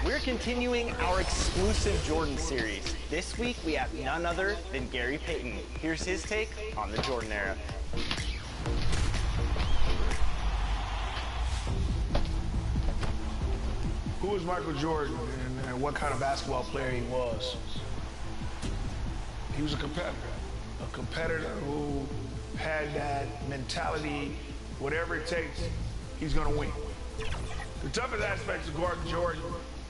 We're continuing our exclusive Jordan series. This week we have none other than Gary Payton. Here's his take on the Jordan era. Who was Michael Jordan and what kind of basketball player he was? He was a competitor who had that mentality, whatever it takes, he's gonna win. The toughest aspects of Gordon Jordan,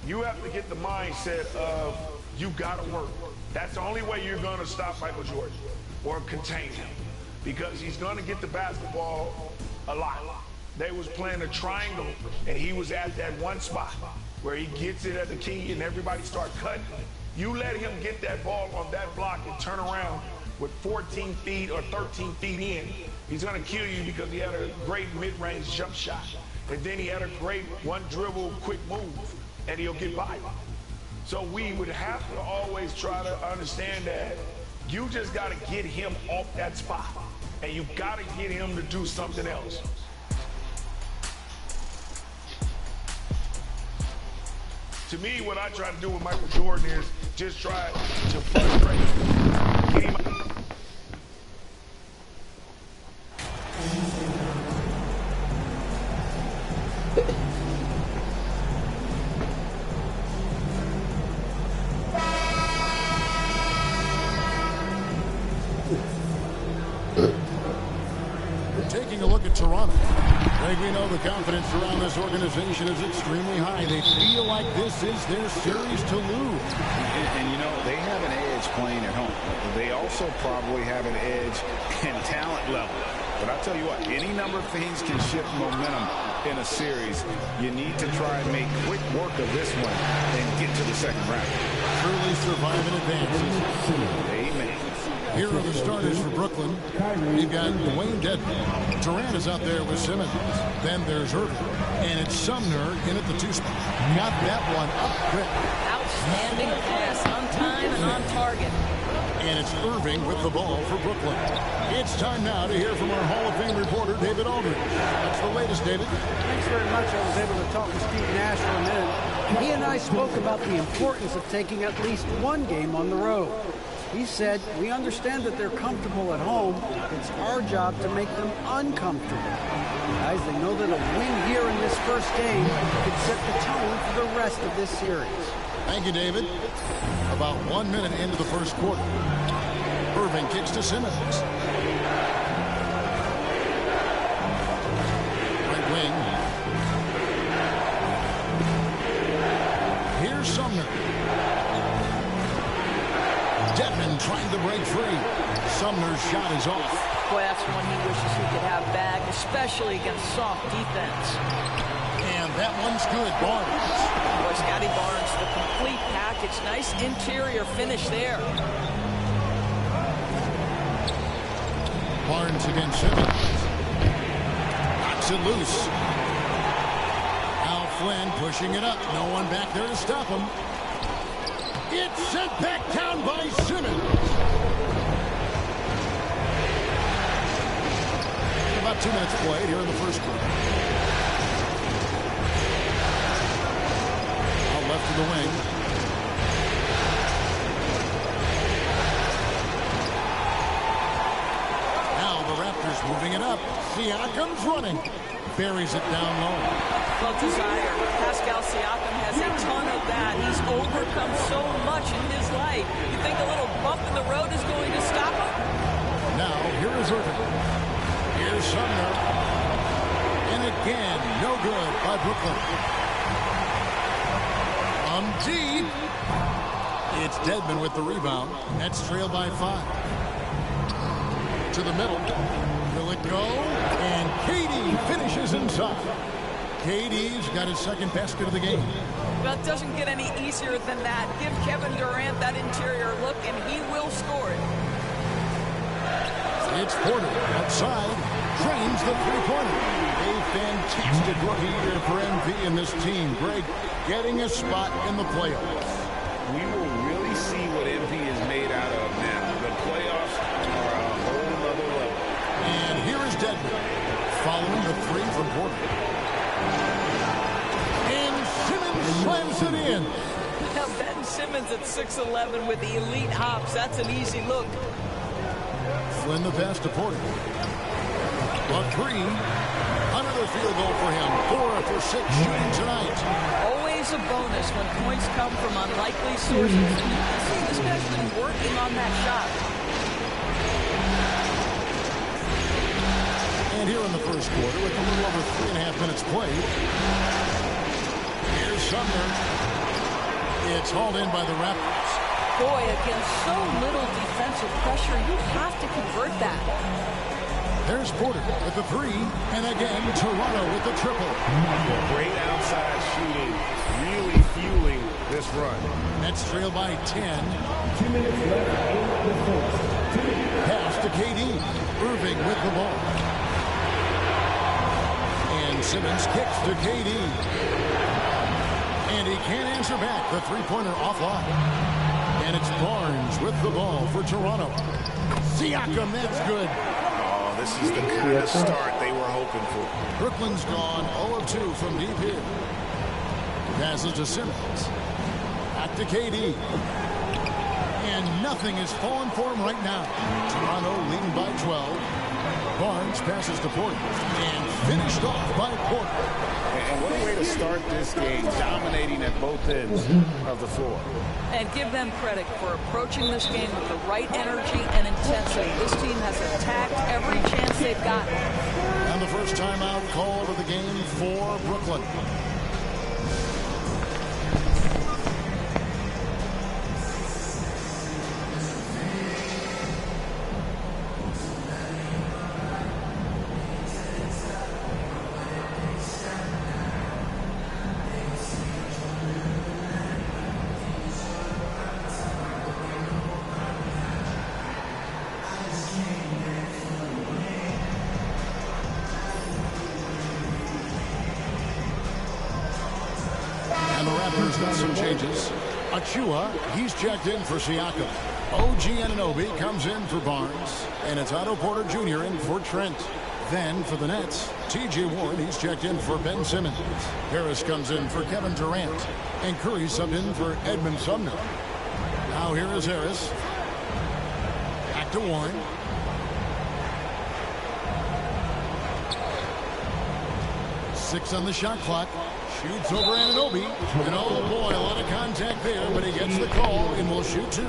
you have to get the mindset of you gotta work. That's the only way you're gonna stop Michael Jordan or contain him, because he's gonna get the basketball a lot. They was playing a triangle and he was at that one spot where he gets it at the key and everybody start cutting. You let him get that ball on that block and turn around with 14 feet or 13 feet in, he's gonna kill you because he had a great mid-range jump shot. And then he had a great one dribble quick move and he'll get by. So we would have to always try to understand that you just gotta get him off that spot and you gotta get him to do something else. To me, what I try to do with Michael Jordan is just try to frustrate him. Get him out. Taking a look at Toronto. Greg, we know the confidence around this organization is extremely high. They feel like this is their series to lose. And you know, they have an edge playing at home. They also probably have an edge in talent level. But I'll tell you what, any number of things can shift momentum in a series. You need to try and make quick work of this one and get to the second round. Truly survive in advance. Amen. Here are the starters for Brooklyn. We've got Dwayne Dedmon. Durant is out there with Simmons. Then there's Irving. And it's Sumner in at the 2 spot. Got that one up quick. Outstanding pass, on time and on target. And it's Irving with the ball for Brooklyn. It's time now to hear from our Hall of Fame reporter, David Aldridge. That's the latest, David. Thanks very much. I was able to talk to Steve Nash for a minute. He and I spoke about the importance of taking at least one game on the road. He said, we understand that they're comfortable at home. It's our job to make them uncomfortable. Guys, they know that a win here in this first game could set the tone for the rest of this series. Thank you, David. About 1 minute into the first quarter. Irving kicks to Simmons. Right wing. Here's Sumner. Dedmon trying to break free. Sumner's shot is off. Boy, that's one he wishes he could have back, especially against soft defense. And that one's good. Barnes. Boy, Scotty Barnes, the complete package. Nice interior finish there. Barnes against Simmons. Knocks it loose. Al Flynn pushing it up. No one back there to stop him. It's sent back down by Simmons. About 2 minutes played here in the first quarter. Out left to the wing. Now the Raptors moving it up. Siakam's running. Buries it down low. Well, desire. Pascal Siakam has a ton of that. He's overcome so much in his life. You think a little bump in the road is going to stop him? Now, here is Irving. Here's Sumner. And again, no good by Brooklyn. From deep. It's Dedmon with the rebound. Nets trail by 5. To the middle. Will it go? And KD finishes inside. KD's got his second basket of the game. Well, it doesn't get any easier than that. Give Kevin Durant that interior look, and he will score it. It's Porter outside. Drains the three-pointer. A fantastic rookie year for MP and this team. Greg getting a spot in the playoffs. We will really see what MP is made out of now. The playoffs Dedmon, following the three from Porter. And Simmons slams it in. Now Ben Simmons at 6'11" with the elite hops. That's an easy look. Flynn the pass to Porter. A three. Another field goal for him. 4 for 6 shooting tonight. Always a bonus when points come from unlikely sources. And you can see this guy's been working on that shot. And here in the first quarter, with a little over 3.5 minutes played, here's Sumner. It's hauled in by the Raptors. Boy, against so little defensive pressure, you have to convert that. There's Porter with the three, and again, Toronto with the triple. Great outside shooting, really fueling this run. Nets trail by 10. 2 minutes left in the fourth. Pass to KD. Irving with the ball. And Simmons kicks to KD. And he can't answer back. The three-pointer offline. And it's Barnes with the ball for Toronto. Siakam, that's good. Oh, this is the kind of start they were hoping for. Brooklyn's gone 0 of 2 from deep here. Passes to Simmons. Back to KD. And nothing is falling for him right now. Toronto leading by 12. Barnes passes to Porter. And finished off by Porter. And what a way to start this game, dominating at both ends of the floor. And give them credit for approaching this game with the right energy and intensity. This team has attacked every chance they've gotten. And the first timeout called of the game for Brooklyn. Some changes. Achua, he's checked in for Siakam. OG Anunoby comes in for Barnes. And it's Otto Porter Jr. in for Trent. Then for the Nets, T.J. Warren, he's checked in for Ben Simmons. Harris comes in for Kevin Durant. And Curry subbed in for Edmund Sumner. Now here is Harris. Back to Warren. Six on the shot clock. Shoots over Anunoby. And oh boy, a lot of contact there, but he gets the call and will shoot two.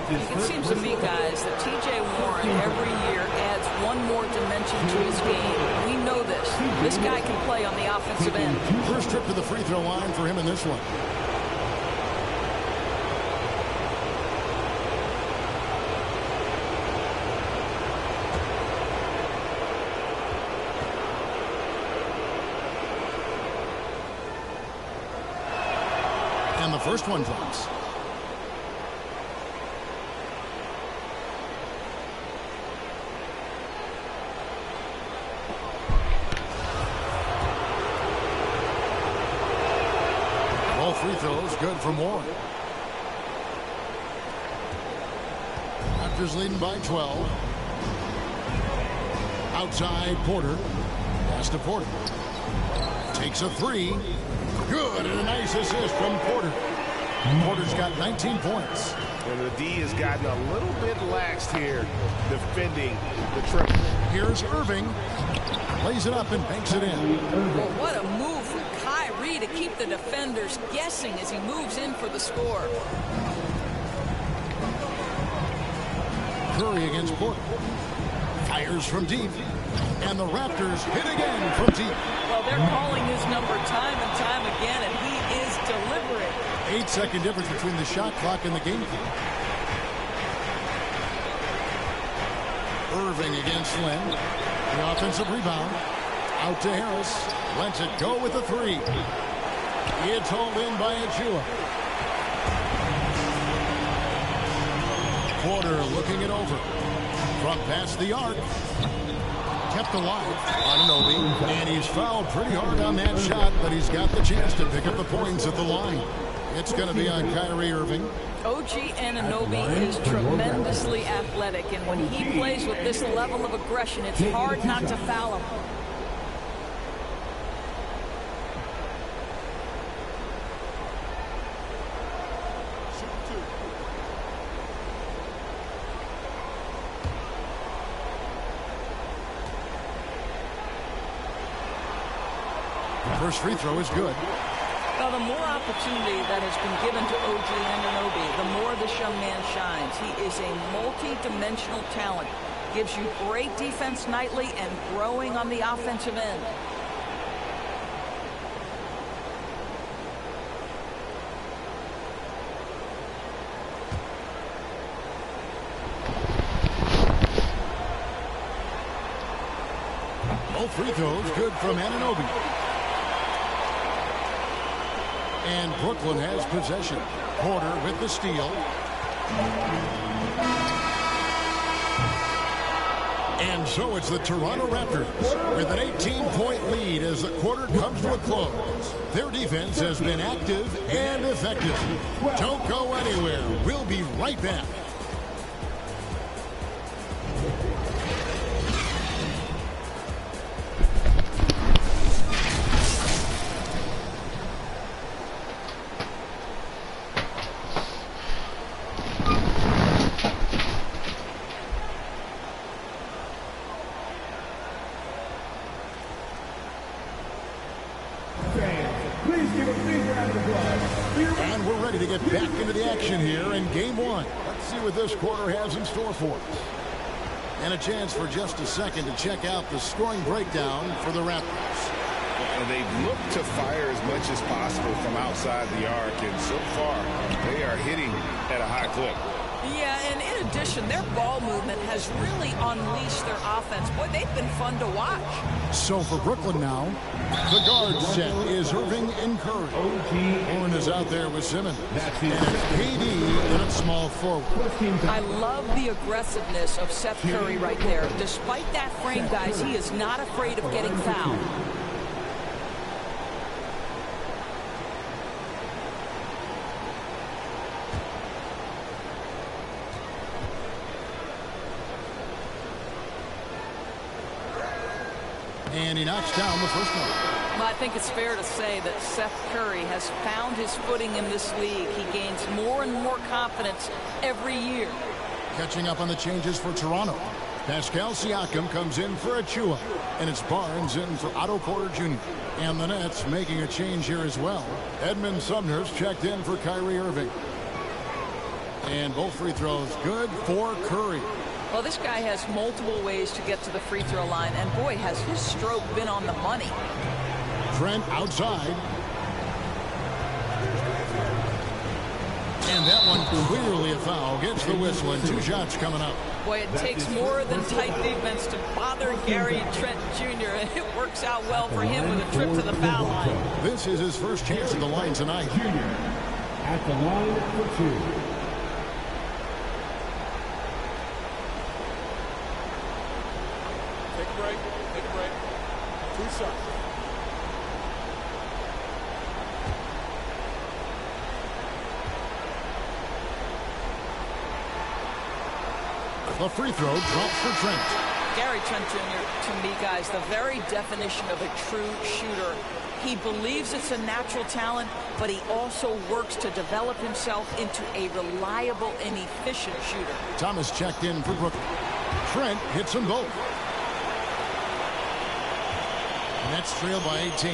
It seems to me, guys, that T.J. Warren every year adds one more dimension to his game. We know this. This guy can play on the offensive end. First trip to the free throw line for him in this one. And the first one drops. All free throws good for Warren. Raptors leading by 12. Outside Porter. Pass to Porter. Takes a three. Good, and a nice assist from Porter. Porter's got 19 points. And the D has gotten a little bit laxed here, defending the triple. Here's Irving. Lays it up and banks it in. Well, what a move from Kyrie to keep the defenders guessing as he moves in for the score. Curry against Porter. Fires from deep. And the Raptors hit again from deep. Well, they're calling his number time and time again, and he is deliberate. 8-second difference between the shot clock and the game clock. Irving against Flynn. The offensive rebound. Out to Harris. Lets it go with the three. It's hauled in by Achua. Porter looking it over. From past the arc. Kept alive. Anunoby. And he's fouled pretty hard on that shot, but he's got the chance to pick up the points at the line. It's going to be on Kyrie Irving. OG Anunoby is tremendously athletic, and when he plays with this level of aggression, it's hard not to foul him. First free throw is good. Now, the more opportunity that has been given to OG Anunoby, the more this young man shines. He is a multi-dimensional talent. Gives you great defense nightly and growing on the offensive end. Both free throws good from Anunoby. And Brooklyn has possession. Porter with the steal. And so it's the Toronto Raptors with an 18-point lead as the quarter comes to a close. Their defense has been active and effective. Don't go anywhere. We'll be right back. And we're ready to get back into the action here in game one. Let's see what this quarter has in store for us. And a chance for just a second to check out the scoring breakdown for the Raptors. They've looked to fire as much as possible from outside the arc, and so far they are hitting at a high clip. Yeah, and in addition, their ball movement has really unleashed their offense. Boy, they've been fun to watch. So for Brooklyn now, the guard set is Irving and Curry. Warren is out there with Simmons. And it's KD in at small forward. I love the aggressiveness of Seth Curry right there. Despite that frame, guys, he is not afraid of getting fouled. And he knocks down the first one. Well, I think it's fair to say that Seth Curry has found his footing in this league. He gains more and more confidence every year. Catching up on the changes for Toronto. Pascal Siakam comes in for Achua. And it's Barnes in for Otto Porter Jr. And the Nets making a change here as well. Edmund Sumner's checked in for Kyrie Irving. And both free throws good for Curry. Well, this guy has multiple ways to get to the free throw line, and boy, has his stroke been on the money. Trent outside. And that one clearly a foul. Gets the whistle, and 2 shots coming up. Boy, it takes more than tight defense to bother Gary Trent Jr., and it works out well for him with a trip to the foul line. This is his first chance at the line tonight. Junior at the line for 2. Take a break. 2 shots. The free throw drops for Trent. Gary Trent Jr., to me, guys, the very definition of a true shooter. He believes it's a natural talent, but he also works to develop himself into a reliable and efficient shooter. Thomas checked in for Brooklyn. Trent hits them both. Nets trail by 18.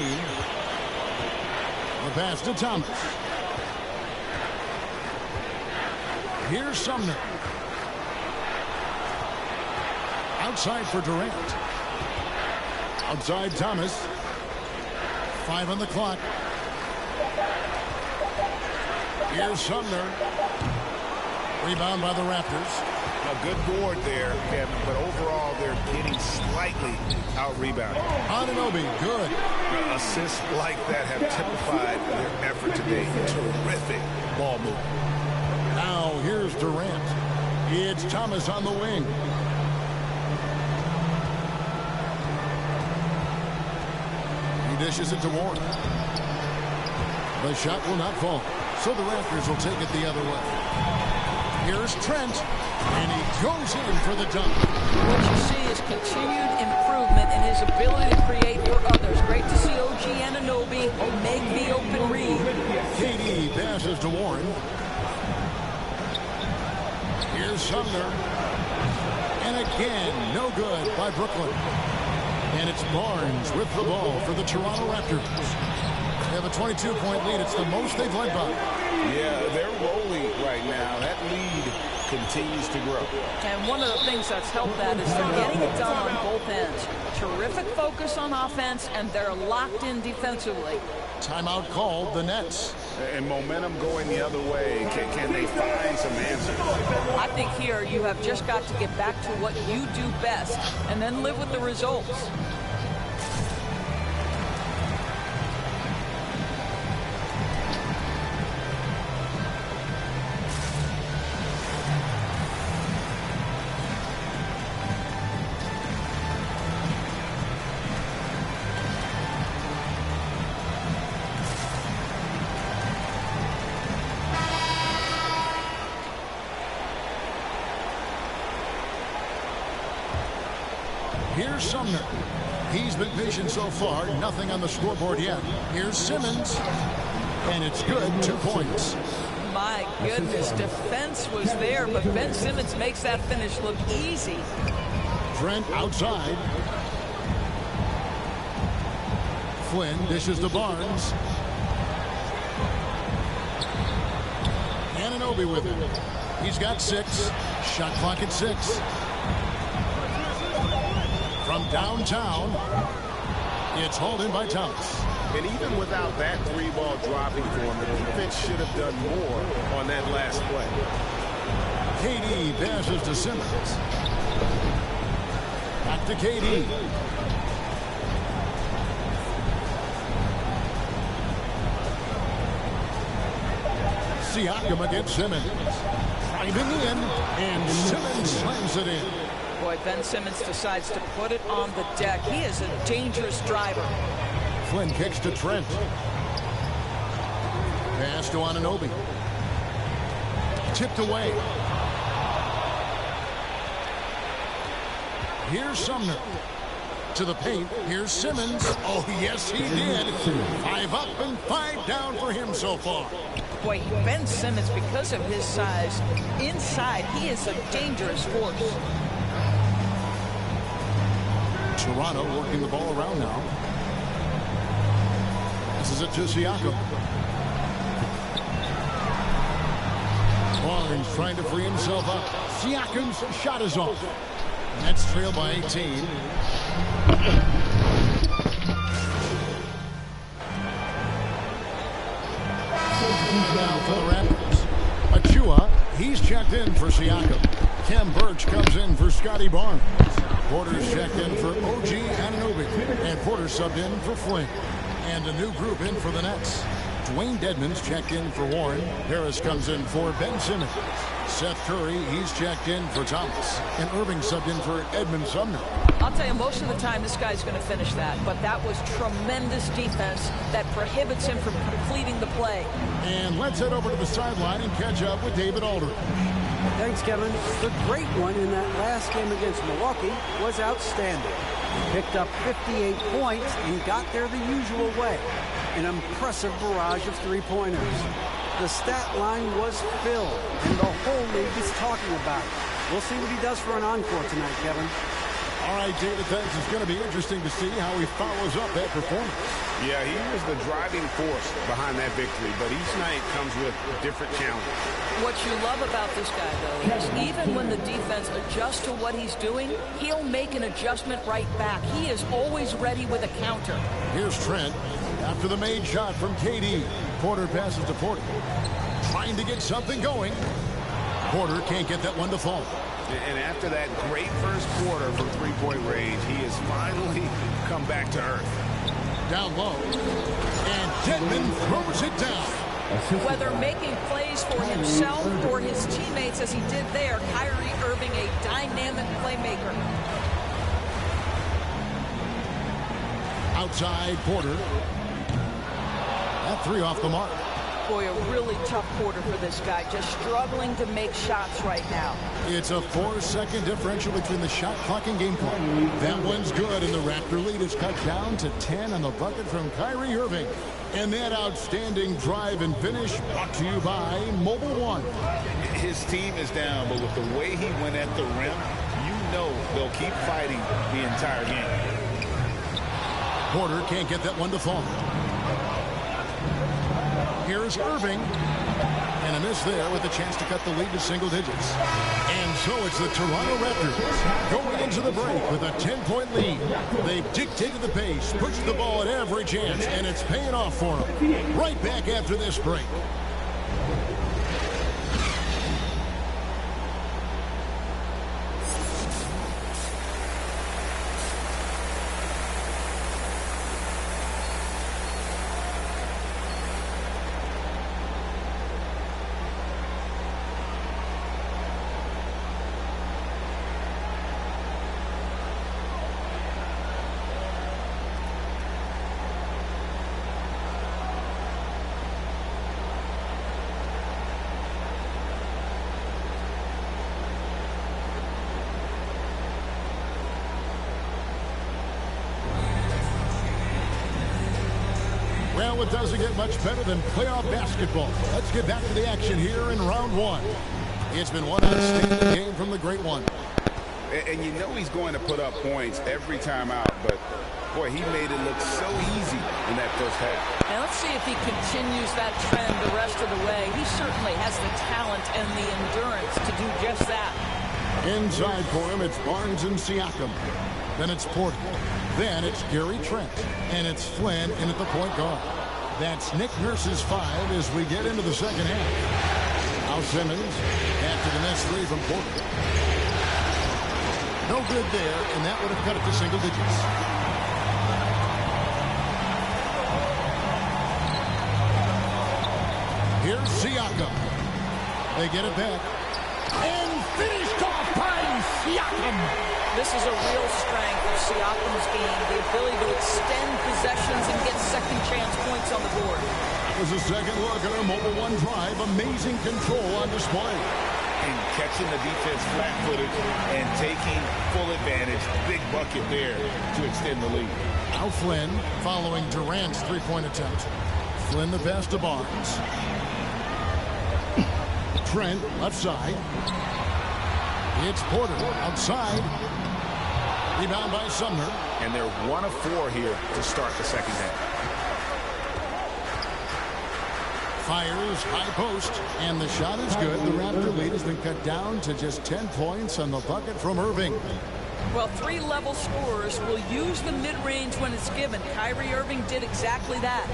The pass to Thomas. Here's Sumner. Outside for Durant. Outside Thomas. 5 on the clock. Here's Sumner. Rebound by the Raptors. A good board there, Kevin, but overall they're getting slightly out-rebounded. Anunoby, good. Assists like that have typified their effort today. Terrific ball movement. Now here's Durant. It's Thomas on the wing. He dishes it to Warren. The shot will not fall, so the Raptors will take it the other way. Here's Trent, and he goes in for the dunk. What you see is continued improvement in his ability to create for others. Great to see OG Anunoby make the open read. KD passes to Warren. Here's Sumner. And again, no good by Brooklyn. And it's Barnes with the ball for the Toronto Raptors. They have a 22-point lead. It's the most they've led by. Yeah, they're rolling right now. That lead continues to grow. And one of the things that's helped that is they're getting it done on both ends. Terrific focus on offense, and they're locked in defensively. Timeout called, the Nets. And momentum going the other way. Can they find some answers? I think here you have just got to get back to what you do best and then live with the results. Here's Sumner. He's been patient so far. Nothing on the scoreboard yet. Here's Simmons. And it's good. 2 points. My goodness, defense was there, but Ben Simmons makes that finish look easy. Trent outside. Flynn dishes to Barnes. Anunoby with it. He's got 6. Shot clock at 6. From downtown, it's hauled in by Thomas. And even without that 3-ball dropping for him, the defense should have done more on that last play. KD passes to Simmons. Back to KD. Siakam against Simmons. Driving in, and Simmons slams it in. Boy, Ben Simmons decides to put it on the deck. He is a dangerous driver. Flynn kicks to Trent. Pass to Anunoby. Tipped away. Here's Sumner. To the paint. Here's Simmons. Oh, yes, he did. 5 up and 5 down for him so far. Boy, Ben Simmons, because of his size, inside, he is a dangerous force. Toronto working the ball around now. This is it to Siakam. Barnes trying to free himself up. Siakam's shot is off. Nets trail by 18. Now for the Raptors. Achua, he's checked in for Siakam. Kem Birch comes in for Scotty Barnes. Porter's checked in for OG Anunoby. And Porter subbed in for Flynn. And a new group in for the Nets. Dwayne Dedmon's checked in for Warren. Harris comes in for Ben Simmons. Seth Curry, he's checked in for Thomas. And Irving subbed in for Edmund Sumner. I'll tell you, most of the time this guy's going to finish that. But that was tremendous defense that prohibits him from completing the play. And let's head over to the sideline and catch up with David Aldridge. Thanks, Kevin. The great one in that last game against Milwaukee was outstanding. Picked up 58 points and got there the usual way. An impressive barrage of three-pointers. The stat line was filled, and the whole league is talking about it. We'll see what he does for an encore tonight, Kevin. All right, David, thanks. It's going to be interesting to see how he follows up that performance. Yeah, he was the driving force behind that victory, but each night comes with different challenges. What you love about this guy, though, is even when the defense adjusts to what he's doing, he'll make an adjustment right back. He is always ready with a counter. Here's Trent after the made shot from KD. Porter passes to Porter. Trying to get something going. Porter can't get that one to fall. And after that great first quarter from three-point range, he has finally come back to earth. Down low. And Dedmon throws it down. Whether making plays for himself or his teammates as he did there, Kyrie Irving, a dynamic playmaker. Outside Porter. At 3 off the mark. Boy, a really tough quarter for this guy. Just struggling to make shots right now. It's a 4-second differential between the shot clock and game clock. That one's good, and the Raptor lead is cut down to 10 on the bucket from Kyrie Irving. And that outstanding drive and finish brought to you by Mobile One. His team is down, but with the way he went at the rim, you know they'll keep fighting the entire game. Porter can't get that one to fall. Here's Irving. And a miss there with a chance to cut the lead to single digits. And so it's the Toronto Raptors going into the break with a 10-point lead. They've dictated the pace, pushed the ball at every chance, and it's paying off for them. Right back after this break. Well, it doesn't get much better than playoff basketball. Let's get back to the action here in round one. It's been one outstanding game from the Great One. And you know he's going to put up points every time out, but boy, he made it look so easy in that first half. And let's see if he continues that trend the rest of the way. He certainly has the talent and the endurance to do just that. Inside for him, it's Barnes and Siakam. Then it's Porter. Then it's Gary Trent. And it's Flynn in at the point guard. That's Nick Nurse's 5 as we get into the second half. Al Simmons after the next 3 from Porter. No good there, and that would have cut it to single digits. Here's Siakam. They get it back. And finished off by Siakam. This is a real strength of Siakam's game, the ability to extend possessions and get second chance points on the board. That was a second look at our Mobile One drive. Amazing control on display. And catching the defense flat-footed and taking full advantage. Big bucket there to extend the lead. Al Flynn following Durant's three-point attempt. Flynn the pass to Barnes. Trent left side. It's Porter outside. Rebound by Sumner. And they're 1 of 4 here to start the second half. Fires high post, and the shot is good. The Raptor lead has been cut down to just 10 points on the bucket from Irving. Well, 3-level scorers will use the mid-range when it's given. Kyrie Irving did exactly that.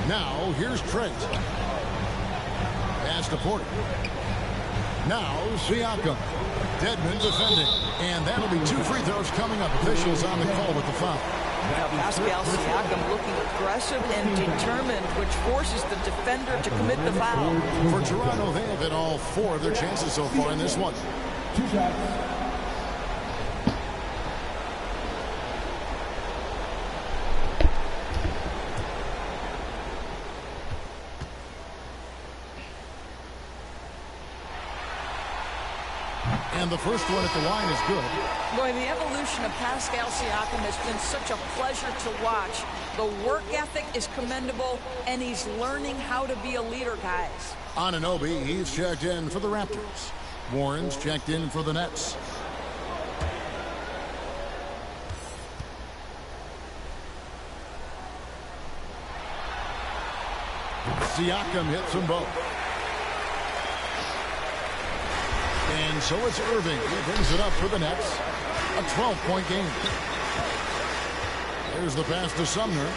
Now, here's Trent. Pass to Porter. Now, Siakam. Dedmon defending. And that'll be 2 free throws coming up. Officials on the call with the foul. Now, Pascal Siakam looking aggressive and determined, which forces the defender to commit the foul. For Toronto, they have hit all 4 of their chances so far in this one. 2 shots. And the first one at the line is good. Boy, the evolution of Pascal Siakam has been such a pleasure to watch. The work ethic is commendable, and he's learning how to be a leader, guys. Anunoby, he's checked in for the Raptors. Warren's checked in for the Nets. Siakam hits them both. And so it's Irving. He brings it up for the Nets. A 12-point game. There's the pass to Sumner.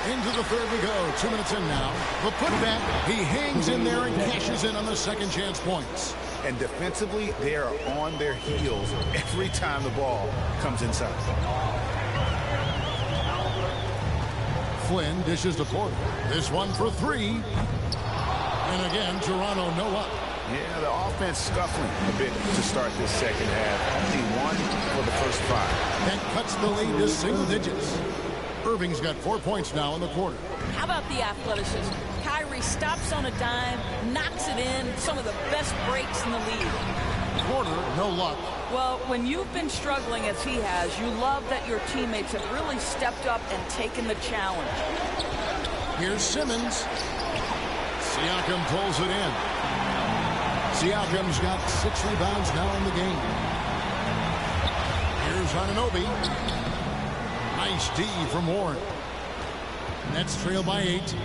Into the third we go. 2 minutes in now. The putback. He hangs in there and cashes in on the second chance points. And defensively, they are on their heels every time the ball comes inside. Flynn dishes to Porter. This one for 3. And again, Toronto no up. Yeah, the offense scuffling a bit to start this second half. Only 1 for the first 5. That cuts the lead to single digits. Irving's got 4 points now in the quarter. How about the athleticism? Kyrie stops on a dime, knocks it in, some of the best breaks in the league. Porter, no luck. Well, when you've been struggling as he has, you love that your teammates have really stepped up and taken the challenge. Here's Simmons. Siakam pulls it in. Siakam's got 6 rebounds now in the game. Here's Anunoby. Nice D from Warren. Nets trail by 8.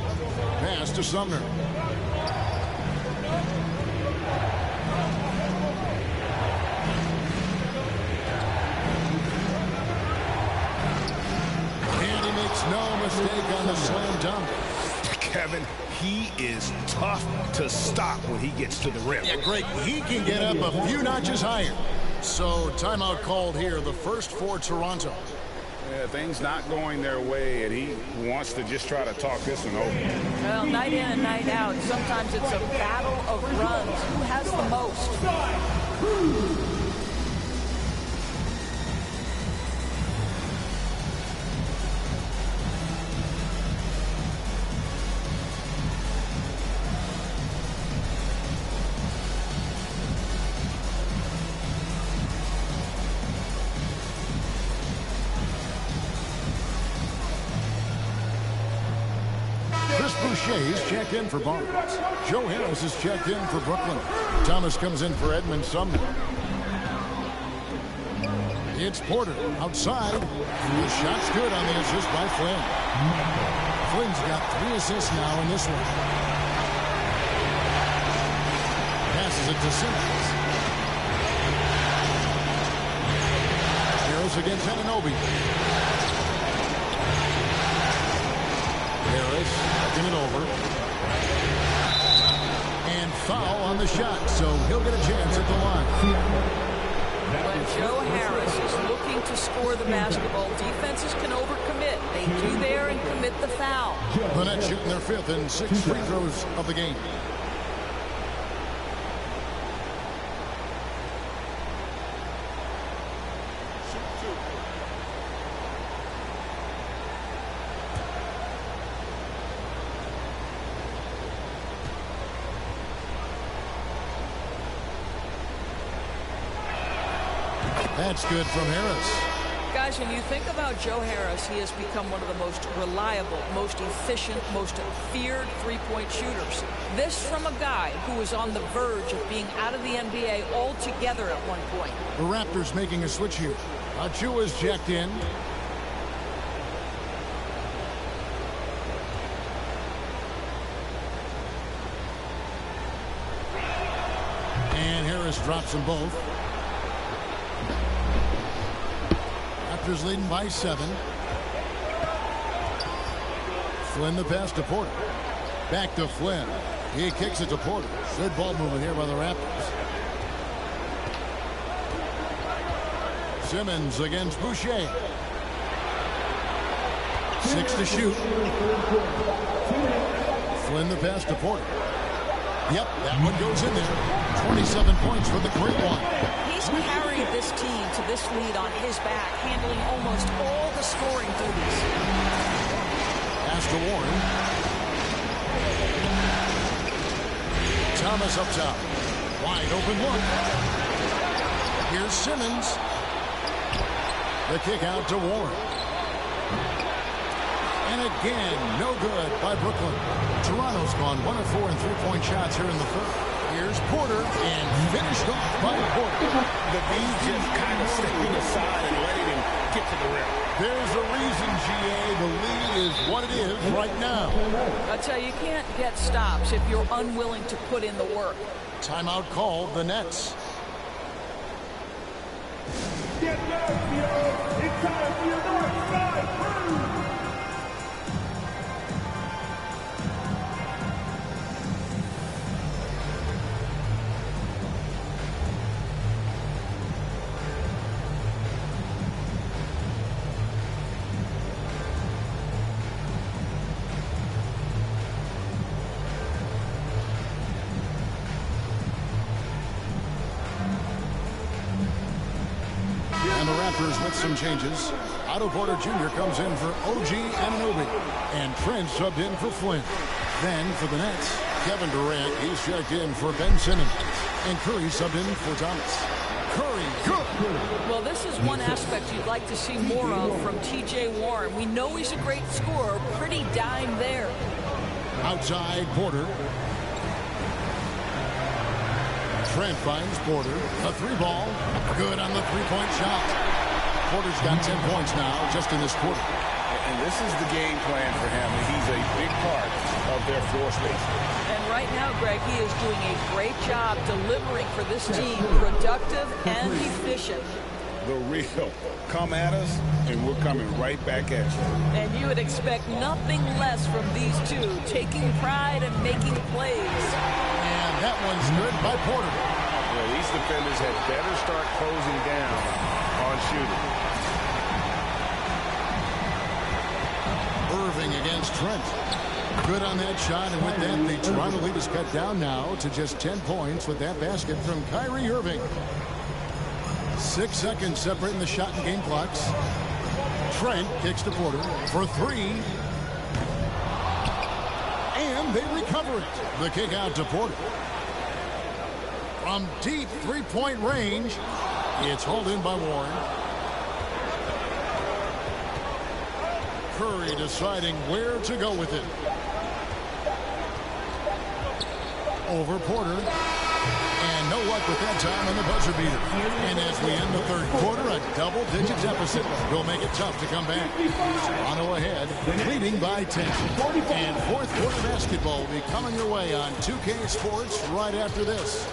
Pass to Sumner. And he makes no mistake on the slam dunk. Kevin, he is tough to stop when he gets to the rim. Yeah, Greg, he can get up a few notches higher. So timeout called here, the first for Toronto. Yeah, things not going their way, and he wants to just try to talk this one over. Well, night in and night out, sometimes it's a battle of runs. Who has the most? Boucher's checked in for Barnes. Joe Harris is checked in for Brooklyn. Thomas comes in for Edmund Sumner. It's Porter outside. The shot's good on the assist by Flynn. Flynn's got 3 assists now in this one. Passes it to Simmons. Harris against Anunoby. Harris taking it over. And foul on the shot, so he'll get a chance at the line. When Joe Harris is looking to score the basketball, defenses can overcommit. They do there and commit the foul. The Nets shooting their 5th and 6th free throws of the game. That's good from Harris. Guys, when you think about Joe Harris, he has become one of the most reliable, most efficient, most feared three-point shooters. This from a guy who was on the verge of being out of the NBA altogether at one point. The Raptors making a switch here. Achiuwa's checked in. And Harris drops them both. Raptors leading by 7. Flynn the pass to Porter. Back to Flynn. He kicks it to Porter. Good ball movement here by the Raptors. Simmons against Boucher. 6 to shoot. Flynn the pass to Porter. Yep, that one goes in there. 27 points for the great one. He's carried this team to this lead on his back, handling almost all the scoring duties. Pass to Warren. Thomas up top. Wide open look. Here's Simmons. The kick out to Warren. And again, no good by Brooklyn. Toronto's gone 1 of 4 in three-point shots here in the third. Here's Porter, and finished off by Porter. The Bees just kind of stepping aside and letting him get to the rim. There's a reason, GA. The lead is what it is right now. I tell you, you can't get stops if you're unwilling to put in the work. Timeout called, the Nets. Get ready, yo. It's time for your North Side Crew. And the Raptors with some changes. Otto Porter Jr. comes in for OG Anunoby. And Trent subbed in for Flynn. Then for the Nets, Kevin Durant, he's checked in for Ben Simmons. And Curry subbed in for Thomas. Curry, good. Well, this is one aspect you'd like to see more of from T.J. Warren. We know he's a great scorer. Pretty dime there. Outside Porter. Trent finds Porter. A three ball. Good on the three-point shot. Porter's got 10 points now just in this quarter. And this is the game plan for him. He's a big part of their floor space. And right now, Greg, he is doing a great job delivering for this team. Productive and efficient. The real. Come at us, and we're coming right back at you. And you would expect nothing less from these two, taking pride and making plays. And that one's good by Porter. Well, these defenders had better start closing down on shooting. Irving against Trent. Good on that shot, and with that, the Toronto lead is cut down now to just 10 points with that basket from Kyrie Irving. 6 seconds separating the shot and game clocks. Trent kicks to Porter for three. And they recover it. The kick out to Porter. From deep three-point range, it's hauled in by Warren. Curry deciding where to go with it. Over Porter. And no luck with that time on the buzzer beater. And as we end the third quarter, a double-digit deficit will make it tough to come back. Toronto ahead, leading by 10. And fourth quarter basketball will be coming your way on 2K Sports right after this.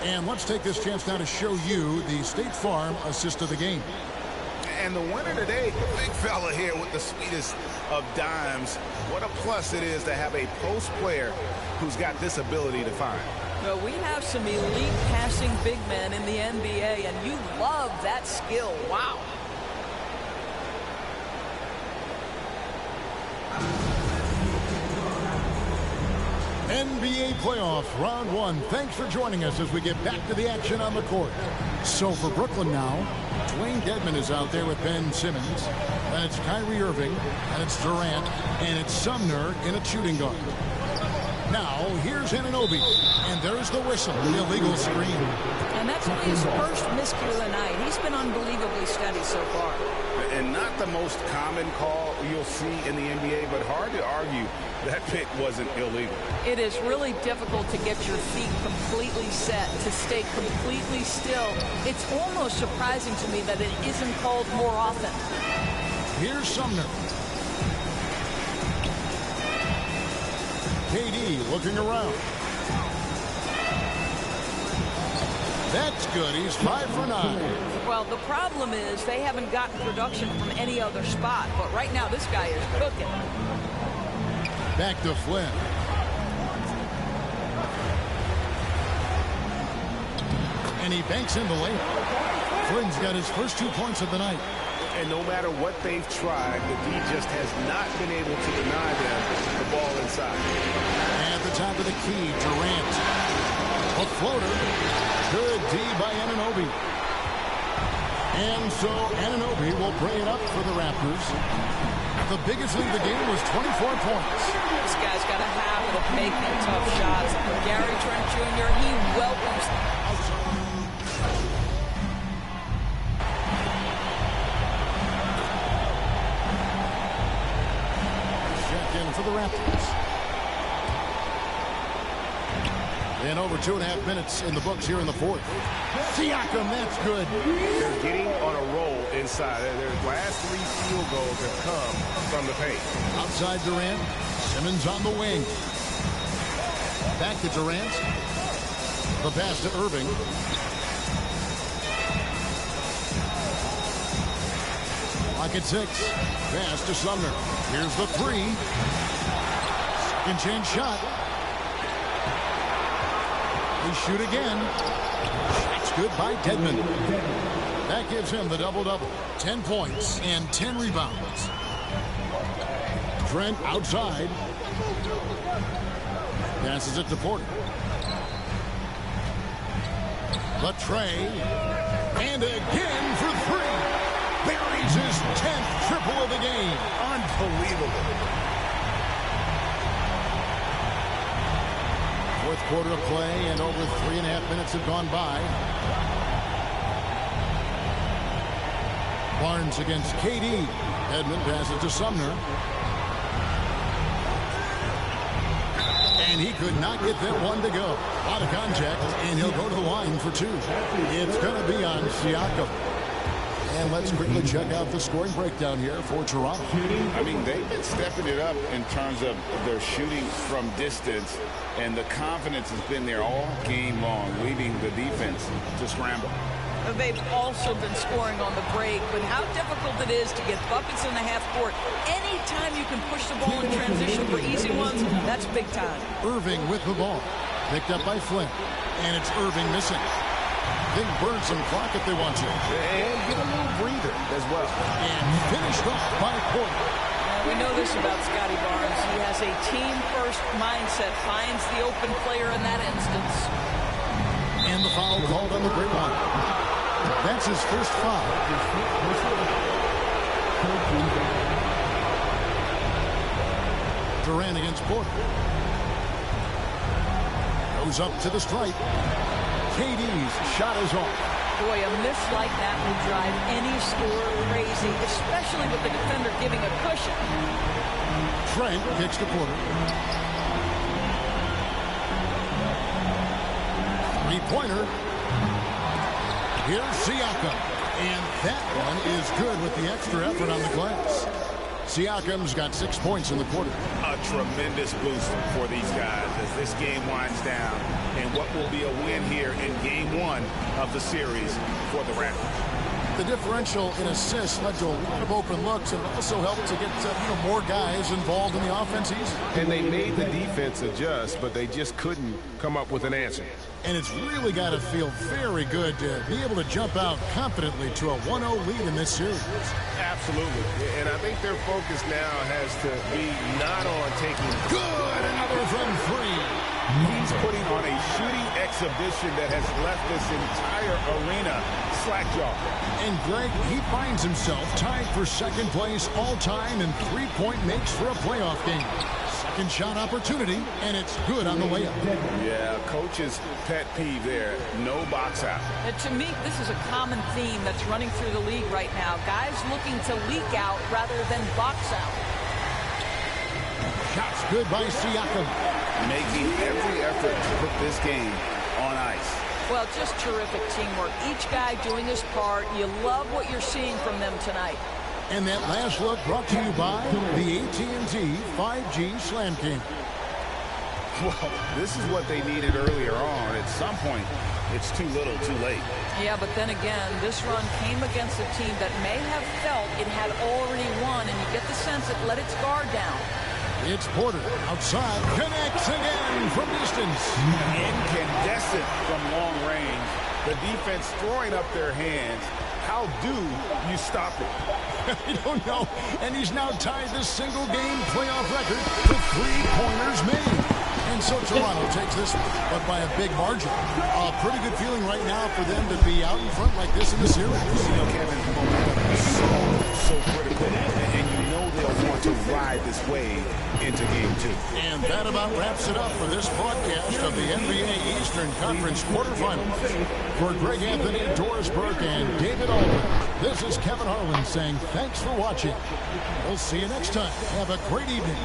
And let's take this chance now to show you the State Farm assist of the game. And the winner today, the big fella here with the sweetest of dimes. What a plus it is to have a post player who's got this ability to find. Well, we have some elite passing big men in the NBA, and you love that skill. Wow. NBA playoff round one. Thanks for joining us as we get back to the action on the court. So for Brooklyn now, Dwayne Dedmon is out there with Ben Simmons. And it's Kyrie Irving. And it's Durant. And it's Sumner in a shooting guard. Now, here's Anunoby. And there's the whistle, the illegal screen. And that's his first miscue of the night. He's been unbelievably steady so far. And not the most common call you'll see in the NBA, but hard to argue that pick wasn't illegal. It is really difficult to get your feet completely set, to stay completely still. It's almost surprising to me that it isn't called more often. Here's Sumner. KD looking around. That's good. He's 5 for 9. Well, the problem is they haven't gotten production from any other spot. But right now, this guy is cooking. Back to Flynn. And he banks in the lane. Flynn's got his first 2 points of the night. And no matter what they've tried, the D just has not been able to deny them the ball inside. And at the top of the key, Durant. A floater. Good D by Anunoby. And so Anunoby will bring it up for the Raptors. The biggest lead of the game was 24 points. This guy's got a habit of making tough shots. Gary Trent Jr., he welcomes. Check in for the Raptors. And over 2.5 minutes in the books here in the fourth. Siakam, that's good. They're getting on a roll inside. Their last 3 field goals have come from the paint. Outside Durant. Simmons on the wing. Back to Durant. The pass to Irving. Clock at 6. Pass to Sumner. Here's the 3. Second chance shot. They shoot again. Shot's good by Dedmon. That gives him the double-double. 10 points and 10 rebounds. Trent outside. Passes it to Porter. Latrey. And again for three. Buries his 10th triple of the game. Unbelievable. Fourth quarter of play, and over 3.5 minutes have gone by. Barnes against KD. Edmond passes to Sumner. And he could not get that one to go. Out of contact, and he'll go to the line for two. It's going to be on Siakam. And let's quickly check out the scoring breakdown here for Toronto. I mean, they've been stepping it up in terms of their shooting from distance, and the confidence has been there all game long, leaving the defense to scramble. They've also been scoring on the break, but how difficult it is to get buckets in the half court. Anytime you can push the ball in transition for easy ones, that's big time. Irving with the ball. Picked up by Flynn. And it's Irving missing. They burn some clock if they want to. And get a little breather as well. And finished off by Porter. We know this about Scotty Barnes. He has a team-first mindset, finds the open player in that instance. And the foul called on the great one. That's his first foul. Durant against Porter. Goes up to the stripe. KD's shot is off. Boy, a miss like that will drive any scorer crazy, especially with the defender giving a cushion. Trent kicks to Porter. Three-pointer. Here's Siakam. And that one is good with the extra effort on the glass. Siakam's got 6 points in the quarter. A tremendous boost for these guys as this game winds down, and what will be a win here in game one of the series for the Raptors. The differential in assists led to a lot of open looks and also helped to get more guys involved in the offense easy. And they made the defense adjust, but they just couldn't come up with an answer. And it's really got to feel very good to be able to jump out confidently to a 1-0 lead in this series. Absolutely. And I think their focus now has to be not on taking... Good! Another from three. He's putting on a shooting exhibition that has left this entire arena slack-jawed. And Greg, he finds himself tied for second place all-time in three-point makes for a playoff game. Second shot opportunity, and it's good on the layup. Yeah, coach's pet peeve there. No box out. And to me, this is a common theme that's running through the league right now. Guys looking to leak out rather than box out. Shots good by Siakam. Making every effort to put this game on ice. Well, just terrific teamwork. Each guy doing his part. You love what you're seeing from them tonight. And that last look brought to you by the AT&T 5G Slam King. Well, this is what they needed earlier on. At some point, it's too little, too late. Yeah, but then again, this run came against a team that may have felt it had already won, and you get the sense it let its guard down. It's Porter outside, connects again from distance. Incandescent from long range. The defense throwing up their hands. How do you stop it? I don't know. And he's now tied this single game playoff record with three-pointers made. And so Toronto takes this one, but by a big margin. A pretty good feeling right now for them to be out in front like this in the series. You know, Kevin, momentum is so critical. And you know they'll want to ride this wave into game two. And that about wraps it up for this broadcast of the NBA Eastern Conference quarterfinals. For Greg Anthony, Doris Burke, and David Aldridge, this is Kevin Harlan saying thanks for watching. We'll see you next time. Have a great evening.